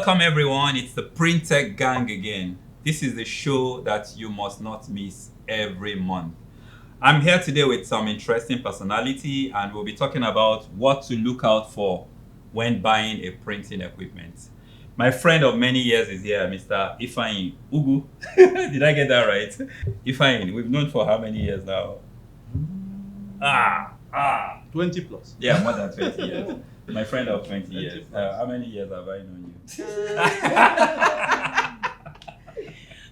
Welcome everyone, it's the Print Tech Gang again. This is the show that you must not miss every month. I'm here today with some interesting personality and we'll be talking about what to look out for when buying a printing equipment. My friend of many years is here, Mr. Ifeanyi Ugu. Did I get that right? Ifeanyi, we've known for how many years now? 20 plus. Yeah, more than 20 years. My friend of 20 years. How many years have I known you?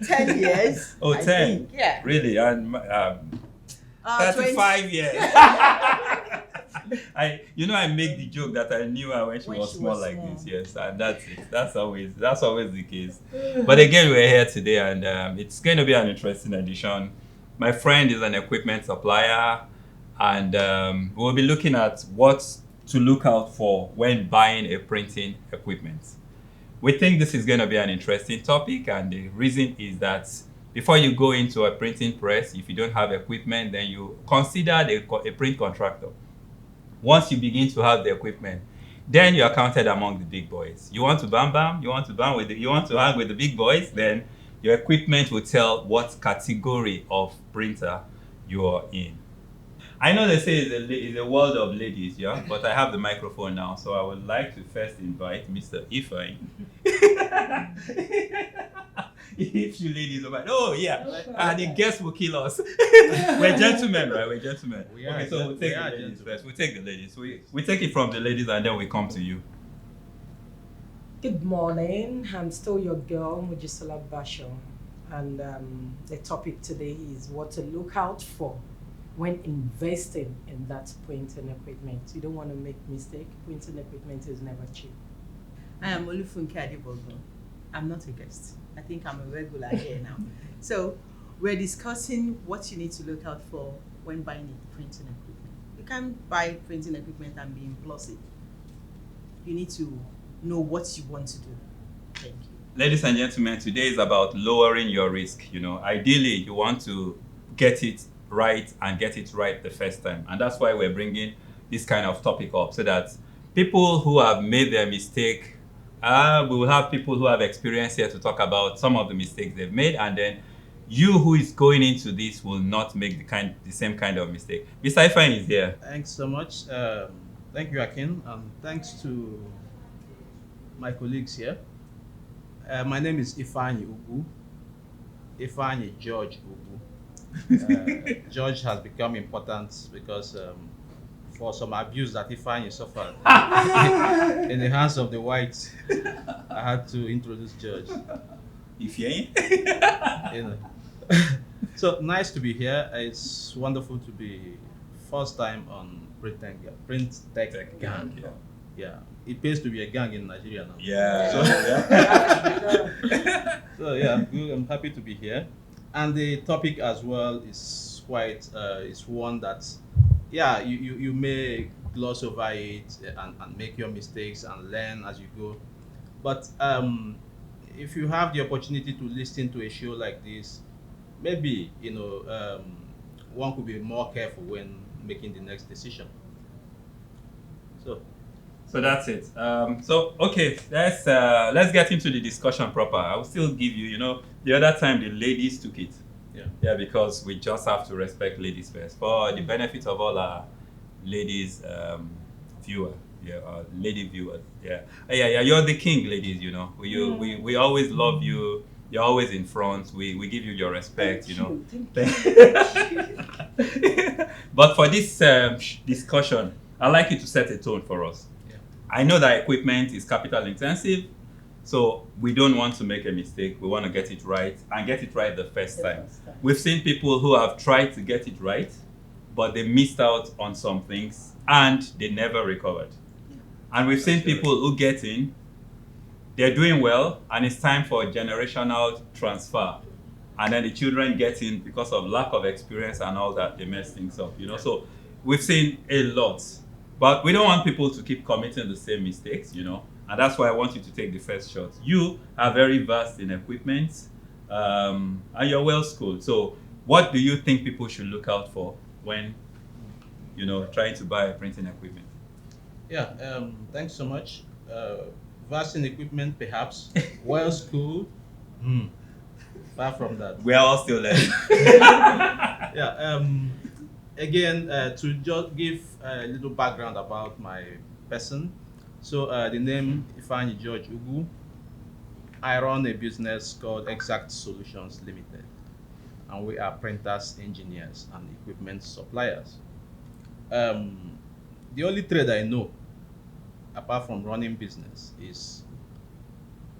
10 years. Oh, 10? Think, yeah. Really? And 35 years. I make the joke that I knew her when she was small like this. Yes, and that's it. That's always the case. But again, we're here today, and it's going to be an interesting edition. My friend is an equipment supplier, and we'll be looking at what to look out for when buying a printing equipment. We think this is going to be an interesting topic, and the reason is that before you go into a printing press, if you don't have equipment, then you consider a print contractor. Once you begin to have the equipment, then you are counted among the big boys. You want to you want to hang with the big boys, then your equipment will tell what category of printer you are in. I know they say it's a world of ladies, yeah, but I have the microphone now, so I would like to first invite Mr. Ifeanyi. If you ladies are like, oh yeah, the guests will kill us. We're gentlemen, right? We're gentlemen. Okay, so we'll take the ladies first. We'll take the ladies. We take it from the ladies and then we come to you. Good morning. I'm still your girl, Mujisola Basho. And the topic today is what to look out for when investing in that printing equipment. You don't want to make mistake. Printing equipment is never cheap. I am Olufunke Adibogo. I'm not a guest. I think I'm a regular here now. So we're discussing what you need to look out for when buying a printing equipment. You can't buy printing equipment and be impulsive. You need to know what you want to do. Thank you. Ladies and gentlemen, today is about lowering your risk. Ideally, you want to get it right and get it right the first time. And that's why we're bringing this kind of topic up, so that people who have made their mistake, we will have people who have experience here to talk about some of the mistakes they've made, and then you who is going into this will not make the same kind of mistake. Mr. Ifeanyi is here. Thanks so much. Thank you, Akin, and thanks to my colleagues here. My name is Ifeanyi Ugu. Ifeanyi George Ugu. George has become important because for some abuse that Ifeanyi suffered in the hands of the whites, I had to introduce George. Ifeanyi? So nice to be here. It's wonderful to be first time on Print Tech Gang. Yeah, it pays to be a gang in Nigeria now. Yeah. So yeah, I'm happy to be here. And the topic as well is quite, is one that, yeah, you may gloss over it and make your mistakes and learn as you go. But if you have the opportunity to listen to a show like this, maybe, one could be more careful when making the next decision. So that's it. Okay, let's get into the discussion proper. I will still give you, the other time the ladies took it. Yeah, because we just have to respect ladies first. For the benefit of all our ladies viewers, lady viewers. Yeah, you're the king, ladies. We always love you. You're always in front. We give you your respect. Thank you. But for this discussion, I'd like you to set a tone for us. I know that equipment is capital intensive, so we don't want to make a mistake. We want to get it right and get it right the first time. We've seen people who have tried to get it right, but they missed out on some things and they never recovered. And we've seen people who get in, they're doing well, and it's time for a generational transfer. And then the children get in because of lack of experience and all that, they mess things up. So we've seen a lot. But we don't want people to keep committing the same mistakes, and that's why I want you to take the first shot. You are very vast in equipment, and you're well schooled. So what do you think people should look out for when, trying to buy printing equipment? Yeah, thanks so much. Vast in equipment, perhaps. Well schooled. Hmm. Far from that. We are all still learning. Yeah. Again, to just give a little background about my person. So the name Ifeanyi George Ugu. I run a business called Exact Solutions Limited, and we are printers, engineers, and equipment suppliers. The only trade I know, apart from running business, is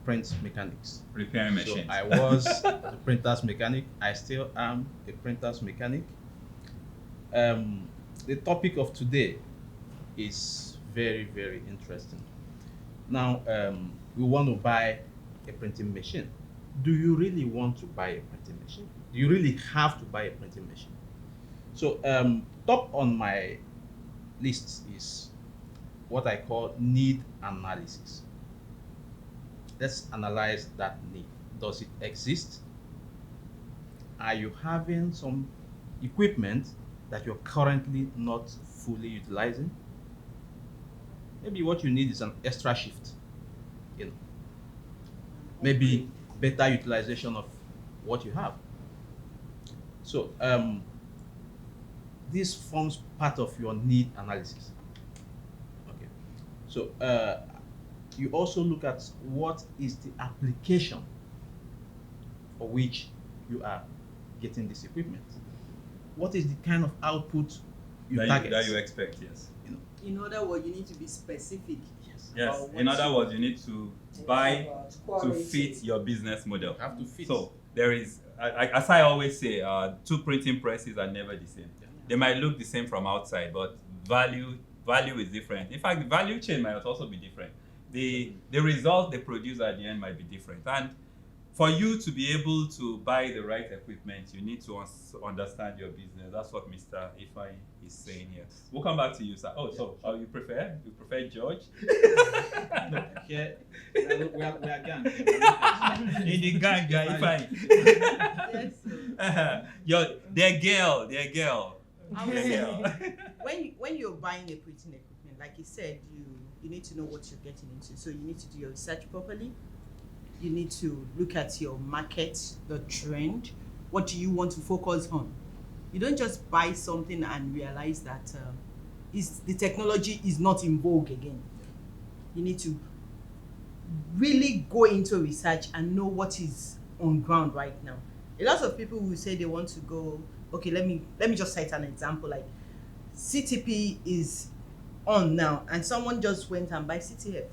print mechanics. Repairing So machines. I was a printer's mechanic. I still am a printer's mechanic. The topic of today is very, very interesting. Now, we want to buy a printing machine. Do you really want to buy a printing machine? Do you really have to buy a printing machine? So, top on my list is what I call need analysis. Let's analyze that need. Does it exist? Are you having some equipment that you're currently not fully utilizing? Maybe what you need is an extra shift. You know, maybe better utilization of what you have. So this forms part of your need analysis. Okay. So you also look at what is the application for which you are getting this equipment. What is the kind of output you target? That you expect, yes. You know, In other words, you need to be specific. yes. Yes. Or In what other you- words, you need to buy About to quality. fit your business model. You have to fit. So there is, as I always say, two printing presses are never the same. They might look the same from outside, but value is different. In fact, the value chain might also be different. The result they produce at the end might be different. And for you to be able to buy the right equipment, you need to understand your business. That's what Mr. Ifeanyi is saying here. We'll come back to you, sir. Oh, so you prefer George? No, here we are gang. In the gang, guy, Ifeanyi. Yes. So. Their girl. I would Their say, girl. when you're buying a printing equipment, like you said, you need to know what you're getting into. So you need to do your research properly. You need to look at your market, the trend. What do you want to focus on? You don't just buy something and realize that the technology is not in vogue again. You need to really go into research and know what is on ground right now. A lot of people will say they want to go. Okay, let me just cite an example. Like CTP is on now, and someone just went and buy CTF.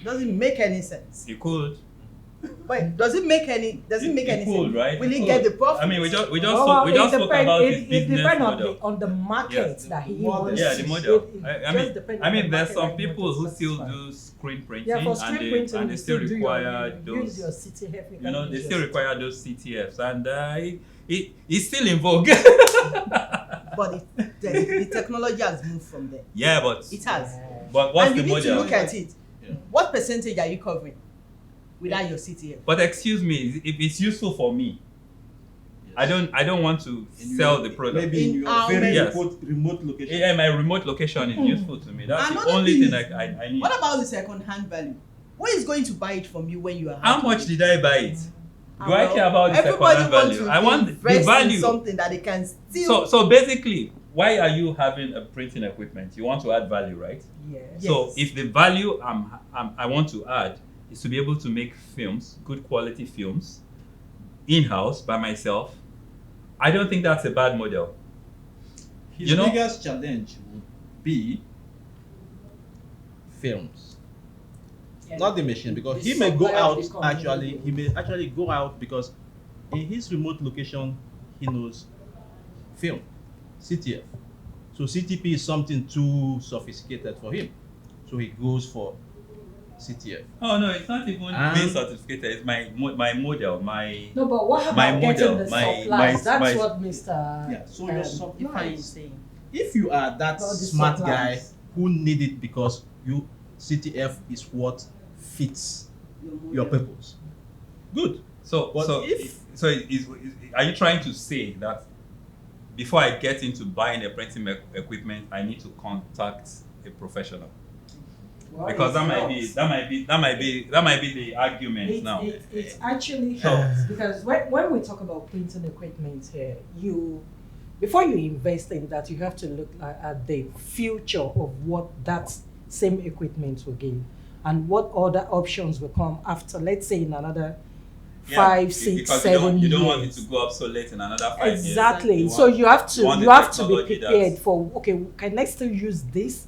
Doesn't make any sense. You could. But does it make any It sense? could, right? Will It he could. get the profit? I mean, we just Well, spoke about his it business depends model. on the market Yes. that he The model. wants. Yeah, the model. It I just mean, depends on the there's market some that he people wants who to still satisfy. do screen printing, Yeah, for and screen they printing, and they you still do require use those. your CTF. You know, they use still your require those CTFs, and it's still in vogue. But the technology has moved from there. Yeah, but It has. but what's And you the need to model? look at it. Yeah. What percentage are you covering without your CTF? But excuse me, if it's useful for me, I don't want to sell the product. Maybe in In your how very many- remote location. Yeah, my remote location is useful to me. That's the Another only thing thing is, I need. What about the second-hand value? Who is going to buy it from you when you are How happy? much did I buy it? Do I Well, care about the everybody second-hand wants value? to I want the invest in value. something that they can still. So basically, why are you having a printing equipment? You want to add value, right? Yes. So Yes. if the value I want to add is to be able to make films, good quality films, in-house by myself, I don't think that's a bad model. His You know- biggest challenge would be films, Yeah. not the machine, because The he may go supply out of the company. actually. He may actually go out because in his remote location he knows film, CTF. So CTP is something too sophisticated for him, so he goes for CTF. Oh no, it's not even And- being certificated. It's my model, my No, but what about My getting model, the my- supplies? my- That's my- what Mr. Yeah, so your um, supplies. If I'm saying. If you are that All the smart guy supplies. who need it because you CTF is what fits your model. purpose, good. So But so if- are you trying to say that before I get into buying a printing equipment, I need to contact a professional? Well, Because it's not. that might be the argument now. It actually helps because when we talk about printing equipment here, before you invest in that, you have to look at the future of what that same equipment will give and what other options will come after, let's say in another 5, 6, because 7 you years. don't want it to go obsolete in another 5 years. Exactly. So you have to be prepared that's- for, okay, can I still use this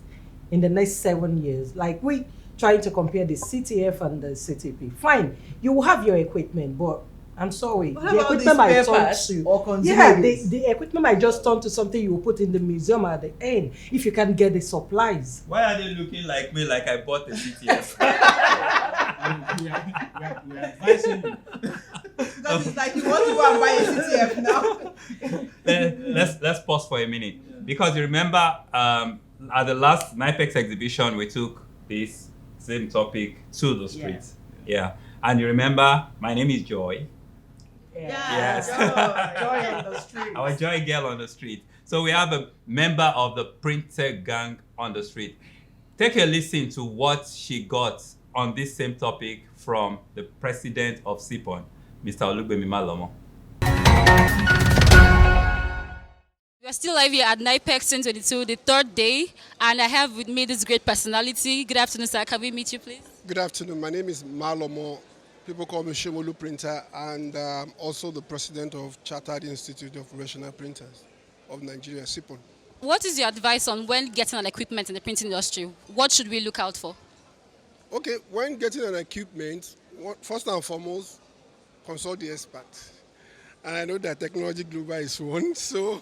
in the next 7 years? Like we trying to compare the CTF and the CTP. Fine, you will have your equipment, but I'm sorry, What the about equipment the might spare turn parts to or consumables? yeah, the equipment might just turn to something you will put in the museum at the end if you can get the supplies. Why are they looking like me like I bought the CTF? we are advising you. Because it's like you want to go and buy a CTF now. Let's pause for a minute. Because you remember at the last NIPEX exhibition, we took this same topic to the streets. Yeah. And you remember, my name is Joy. Yes. Joy on the street. Our Joy girl on the street. So we have a member of the printer gang on the street. Take a listen to what she got on this same topic from the president of SIPON, Mr. Olugbemi Malomo. We are still live here at NIPEX 2022, the third day, and I have with me this great personality. Good afternoon, sir. Can we meet you, please? Good afternoon. My name is Malomo. People call me Shemolu Printer, and also the president of Chartered Institute of Professional Printers of Nigeria, SIPON. What is your advice on when getting an equipment in the printing industry? What should we look out for? Okay, when getting an equipment, first and foremost, consult the expert. And I know that Technology Global is one, so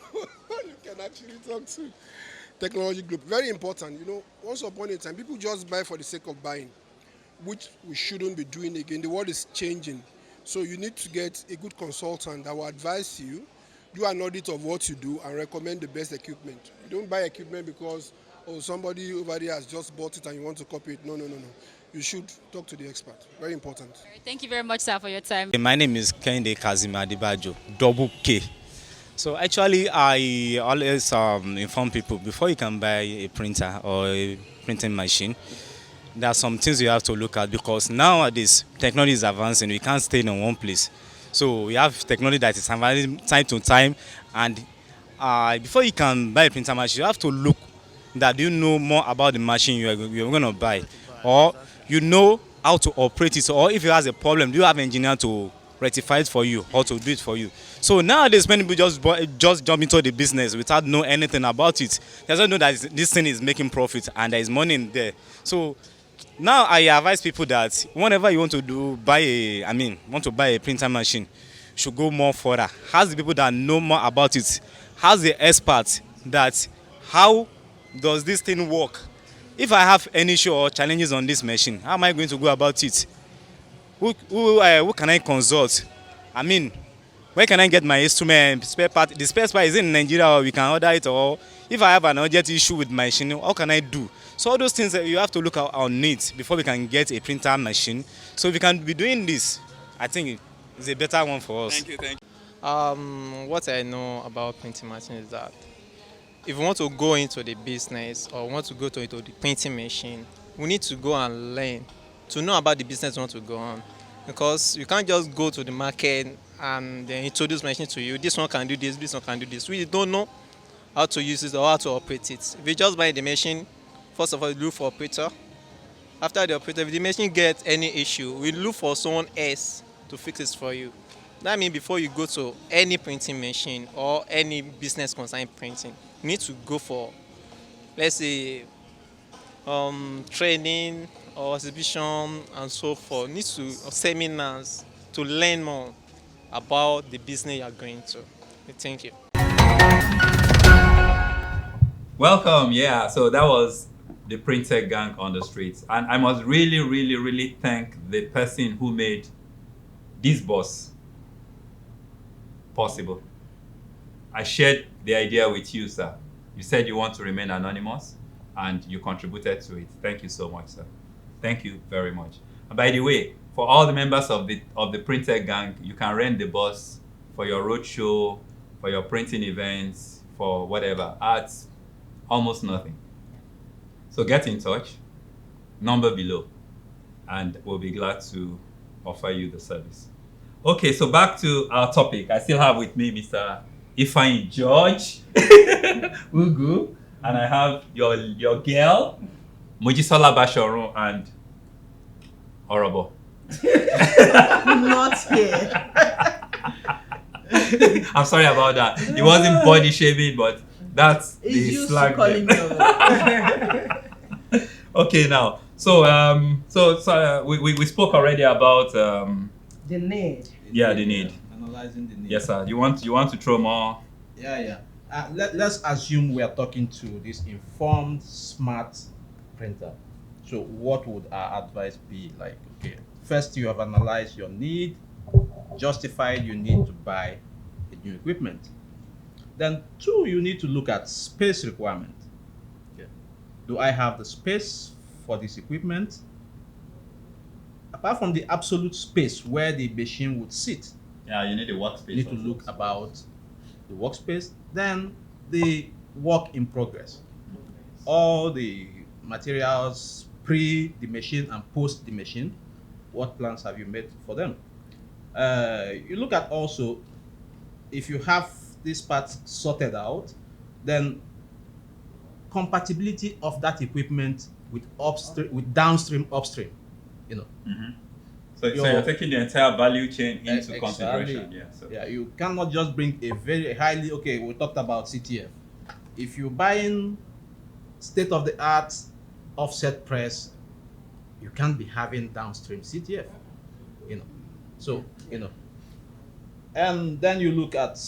you can actually talk to Technology Group. Very important. You know, once upon a time, people just buy for the sake of buying, which we shouldn't be doing again. The world is changing. So you need to get a good consultant that will advise you, do an audit of what you do, and recommend the best equipment. You don't buy equipment because somebody over there has just bought it and you want to copy it. No. You should talk to the expert. Very important. All right, thank you very much, sir, for your time. My name is Kende Kazim Adibajo, double K. So actually, I always inform people before you can buy a printer or a printing machine, there are some things you have to look at because nowadays technology is advancing. We can't stay in one place. So we have technology that is advancing time to time, and before you can buy a printer machine, you have to look that you know more about the machine you're going to buy, or you know how to operate it, or if it has a problem, do you have an engineer to rectify it for you or to do it for you? So nowadays, many people just jump into the business without knowing anything about it. They just know that this thing is making profit and there is money in there. So now I advise people that whenever you want to buy a printer machine, you should go more further. Ask the people that know more about it. Ask the experts that how does this thing work? If I have any issue or challenges on this machine, how am I going to go about it? Who can I consult? I mean, where can I get my instrument, spare part? The spare part is in Nigeria, or we can order it, or if I have an urgent issue with my machine, how can I do? So all those things that you have to look at our needs before we can get a printer machine. So if we can be doing this, I think it's a better one for us. Thank you. What I know about printing machine is that if we want to go into the business or want to go into the printing machine, we need to go and learn to know about the business we want to go on. Because you can't just go to the market and then introduce machine to you. This one can do this one can do this. We don't know how to use it or how to operate it. If you just buy the machine, first of all, you look for operator. After the operator, if the machine gets any issue, we look for someone else to fix it for you. That means before you go to any printing machine or any business concerning printing, you need to go for, let's say, training or exhibition and so forth. You need to seminars to learn more about the business you are going to. Thank you. Welcome. Yeah. So that was the printer gang on the streets, and I must really thank the person who made this bus possible. I shared the idea with you, sir. You said you want to remain anonymous, and you contributed to it. Thank you so much, sir. Thank you very much. And by the way, for all the members of the printer gang, you can rent the bus for your roadshow, for your printing events, for whatever, at almost nothing. So get in touch. number below, and we'll be glad to offer you the service. Okay, so back to our topic. I still have with me Mr. Ifeanyi George Ugu, and I have your girl, Mojisola Basharun and Orobo. Not here. I'm sorry about that. It wasn't body shaming, but that's It's the used to slang. calling you. Okay, now, so we spoke already about The need. the need. Analyzing the need. Yes, sir. You want to throw more? Yeah. Let's assume we are talking to this informed, smart printer. So what would our advice be? Like, okay, first you have analyzed your need, justified you need to buy a new equipment. Then 2, you need to look at space requirement. Okay. Do I have the space for this equipment? Apart from the absolute space where the machine would sit, Yeah, you need a workspace. you need to look about the workspace, then the work in progress. All the materials pre the machine and post the machine, what plans have you made for them? You look at also, if you have these parts sorted out, then compatibility of that equipment with downstream, upstream, you know. Mm-hmm. So you're taking the entire value chain into consideration. Yeah. So. Yeah, you cannot just bring a very highly, okay, we talked about CTF. If you're buying state-of-the-art offset press, you can't be having downstream CTF, you know. So, you know. And then you look at,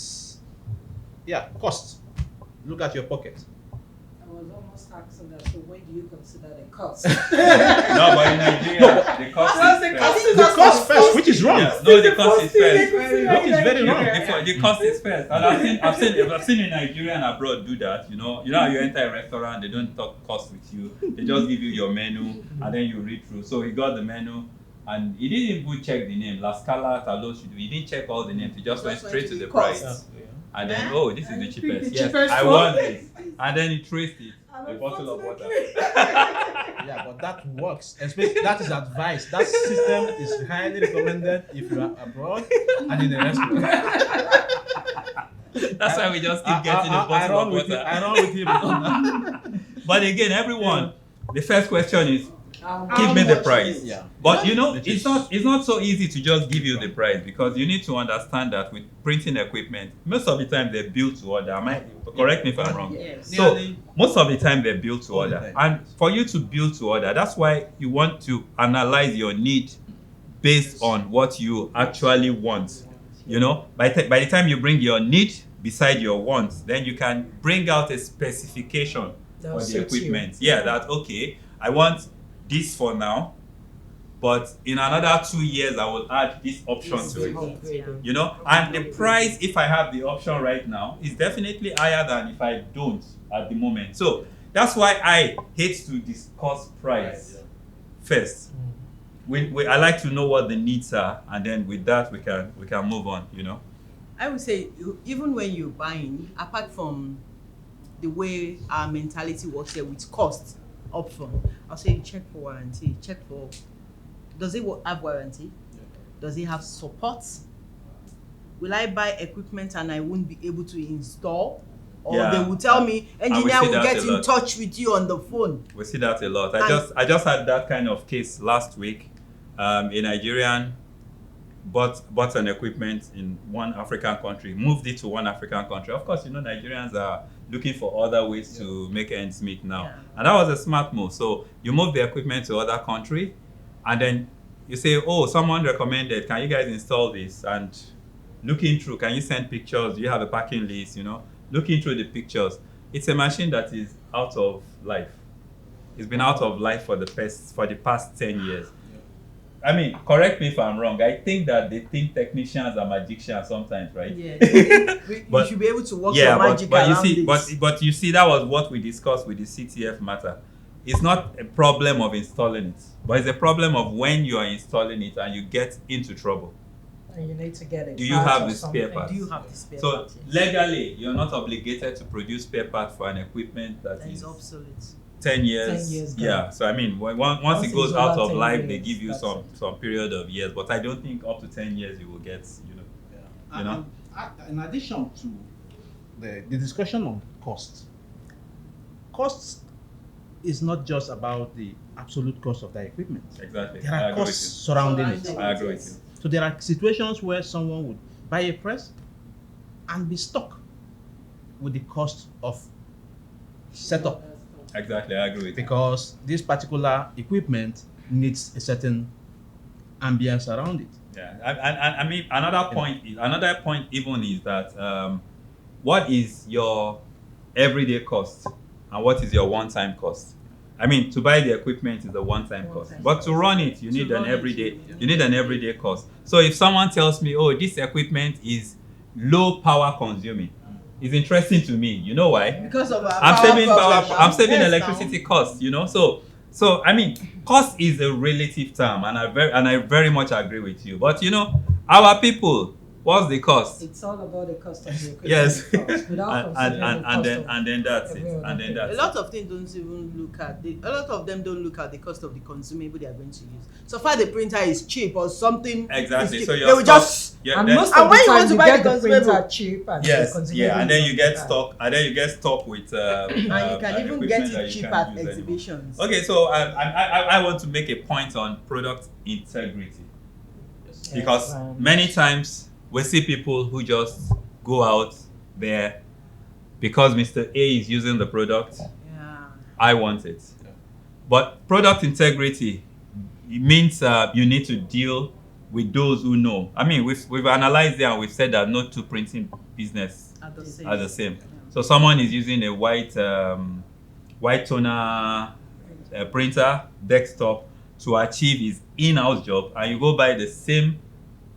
cost. Look at your pocket. I was almost asking that, so where do you consider the cost? No, but in Nigeria, the cost is first. The cost first, which is wrong. Yes. No, the cost is first. Which is very wrong. The cost is first. And I've seen in Nigeria and abroad do that. You know how you enter a restaurant, they don't talk cost with you. They just give you your menu and then you read through. So he got the menu and he didn't even check the name. La Scala, Talos, he didn't check all the names. He just went straight to the price. And then, this is the cheapest. Yes, I want this. And then he traced it. A bottle of water. Yeah, but that works. Especially that is advice. That system is highly recommended if you are abroad and in a restaurant. That's why we just keep getting a bottle of water. I run with him on that. But again, everyone, the first question is, give me the price. Yeah. But it's not so easy to just give you the price, because you need to understand that with printing equipment, most of the time they're built to order. Correct me if I'm wrong. Yes. So most of the time they're built to All the order. time. And for you to build to order, that's why you want to analyze your need based on what you actually want. You know, by the time you bring your need beside your wants, then you can bring out a specification for the equipment. Yeah, that okay, I want this for now, but in another 2 years I will add this option to it. You know, and the price, if I have the option right now, is definitely higher than if I don't at the moment. So that's why I hate to discuss price first. I like to know what the needs are, and then with that we can move on. You know. I would say, even when you're buying, apart from the way our mentality works here with cost upfront, I'll say check for warranty, check for, does it have warranty? Does it have support? Will I buy equipment and I won't be able to install? Or they will tell me, engineer will get in touch with you on the phone. We see that a lot. I just had that kind of case last week. A Nigerian bought an equipment in one African country, moved it to one African country. Of course, Nigerians are looking for other ways to make ends meet now. Yeah. And that was a smart move. So you move the equipment to other country, and then you say, someone recommended, can you guys install this? And looking through, can you send pictures? Do you have a packing list? Looking through the pictures. It's a machine that is out of life. It's been out of life for the past 10 years. I mean, correct me if I'm wrong. I think that they think technicians are magicians sometimes, right? Yeah. You should be able to work your magic around this. But you see, that was what we discussed with the CTF matter. It's not a problem of installing it, but it's a problem of when you are installing it and you get into trouble. And you need to get it. Do you have the spare parts? Do you have the spare So parts? Yes. legally, you're not obligated to produce spare parts for an equipment that That is is obsolete. 10 years. 10 years Yeah. So I mean, once Once it it's goes over out of 10 life, they years, give you that's some period of years. But I don't think up to 10 years you will get, Yeah. You know? In addition to the discussion on cost, cost is not just about the absolute cost of the equipment. Exactly. There I are agree with costs surrounding it. I agree with you. So there are situations where someone would buy a press and be stuck with the cost of setup Exactly, I agree with you. because this particular equipment needs a certain ambience around it. Yeah, and I mean another point even is that what is your everyday cost and what is your one-time cost? I mean, to buy the equipment is a one-time cost, but to run it, you need an everyday cost. So if someone tells me, "Oh, this equipment is low power consuming," it's interesting to me. You know why? Because of our I'm saving Yes, electricity costs. So I mean, cost is a relative term, and I very much agree with you. But our people, what's the cost? It's all about the cost of the equipment. Yes. First, without considering the cost of and then that's it. every other And then thing. that's A lot of things don't even look at a lot of them don't look at the cost of the consumable they are going to use. So far the printer is cheap or something. Exactly. is So cheap, your they will just yeah, And then, most And of when the you want time to you buy get the the printer consumable- cheap and yes, the yeah, and then you get consumable stock with and you can an even get equipment that it you cheap can't at use anymore. exhibitions. Okay, so I want to make a point on product integrity because many times we see people who just go out there because Mr. A is using the product, Yeah. I want it. But product integrity, it means you need to deal with those who know. I mean, we've analyzed it and we've said that no two printing business At the same. are the same. So someone is using a white toner printer desktop to achieve his in-house job, and you go buy the same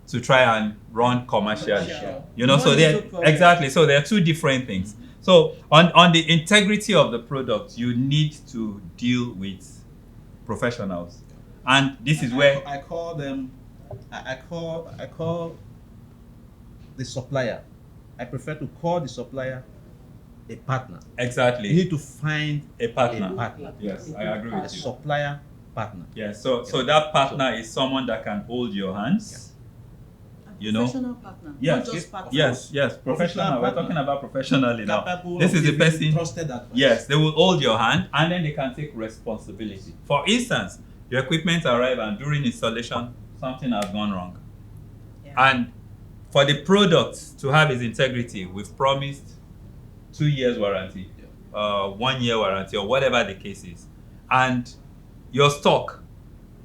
to try and run commercially. Commercial. So they're exactly. So there are two different things. So on the integrity of the product, you need to deal with professionals, and this is where I call them. I call the supplier. I prefer to call the supplier a partner. exactly You need to find a partner. a partner, Yes, I agree a with you. supplier partner. Yes, so that partner is someone that can hold your hands. Professional partner. Yes, Not just partner. yes, professional. We're partner. talking about professionally now. Capable This of is the giving person. trusted advice. Yes, they will hold your hand and then they can take responsibility. For instance, your equipment arrive and during installation, something has gone wrong. Yeah. And for the product to have its integrity, we've promised 2 years warranty, 1 year warranty, or whatever the case is. And your stock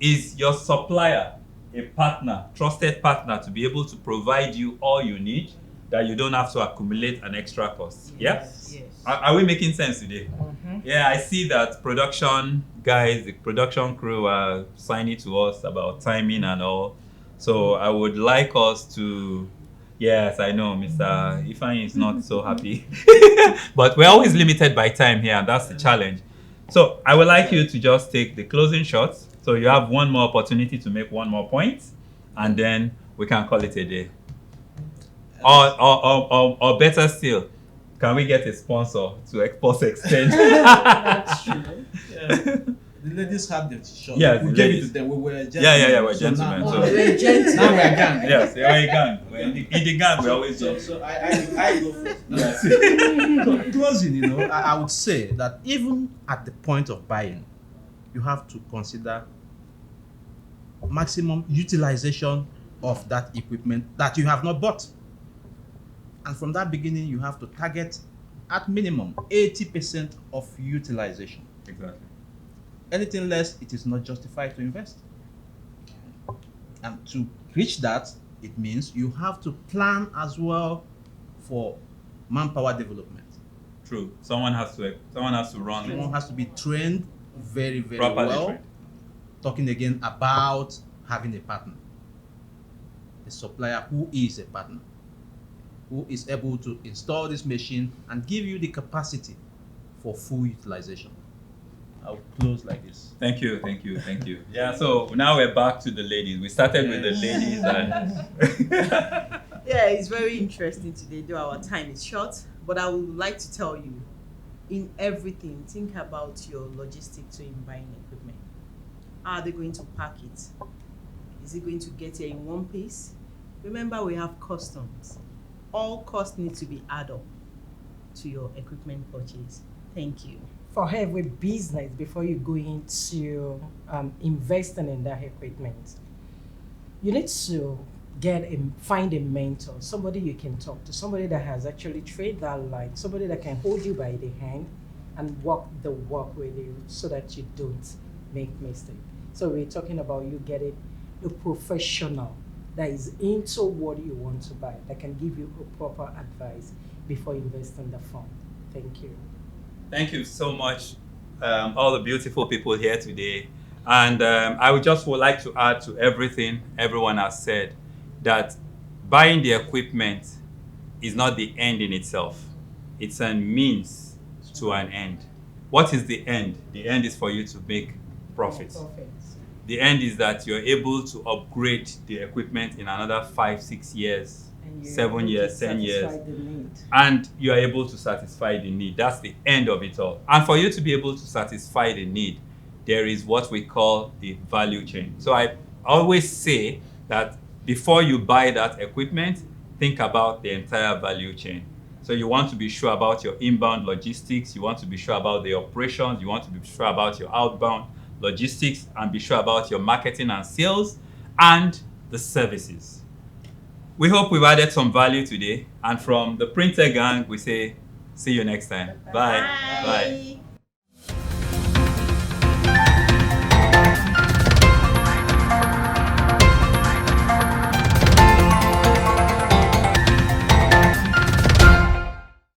is your supplier, a partner, trusted partner to be able to provide you all you need, that you don't have to accumulate an extra cost. Yes. Are we making sense today? Yeah, I see that production guys, the production crew are signing to us about timing and all. So I would like us to, yes, I know Mr. Ifeanyi is not so happy, but we're always limited by time here, and that's the challenge. So I would like you to just take the closing shots. So you have one more opportunity to make one more point, and then we can call it a day. Or better still, can we get a sponsor to export exchange? That's true. The ladies had the shot. Yes, we the gave it ladies. to them. We were gentlemen. Yeah, we're So gentlemen. now- So- We're gentlemen. Now we are gang. Yes, we're a gang. We're in the gang, we always do. So I go first. So closing, I would say that even at the point of buying, you have to consider maximum utilization of that equipment that you have not bought. And from that beginning, you have to target at minimum 80% of utilization. Exactly. Anything less, it is not justified to invest. And to reach that, it means you have to plan as well for manpower development. True. Someone has to run Someone it. has to be trained very, very Properly well. trained. Talking again about having a partner, a supplier who is a partner, who is able to install this machine and give you the capacity for full utilization. I'll close like this. Thank you. Yeah, so now we're back to the ladies. We started with the ladies and Yeah, it's very interesting today, though our time is short. But I would like to tell you, in everything, think about your logistics in buying equipment. How are they going to pack it? Is it going to get here in one piece? Remember, we have customs. All costs need to be added up to your equipment purchase. Thank you. For every business, before you go into investing in that equipment, you need to find a mentor, somebody you can talk to, somebody that has actually trained that line, somebody that can hold you by the hand and walk the walk with you so that you don't make mistakes. So we're talking about you getting a professional that is into what you want to buy, that can give you a proper advice before investing the fund. Thank you. Thank you so much, all the beautiful people here today. And I would like to add to everything everyone has said that buying the equipment is not the end in itself. It's a means to an end. What is the end? The end is for you to make profits. The end is that you're able to upgrade the equipment in another 5, 6 years, 7 years, 10 years, and you are able to satisfy the need. That's the end of it all. And for you to be able to satisfy the need, there is what we call the value chain. So I always say that before you buy that equipment, think about the entire value chain. So you want to be sure about your inbound logistics, you want to be sure about the operations, you want to be sure about your outbound logistics, and be sure about your marketing and sales and the services. We hope we've added some value today. And from the Printer Gang, we say, see you next time. Bye. Bye.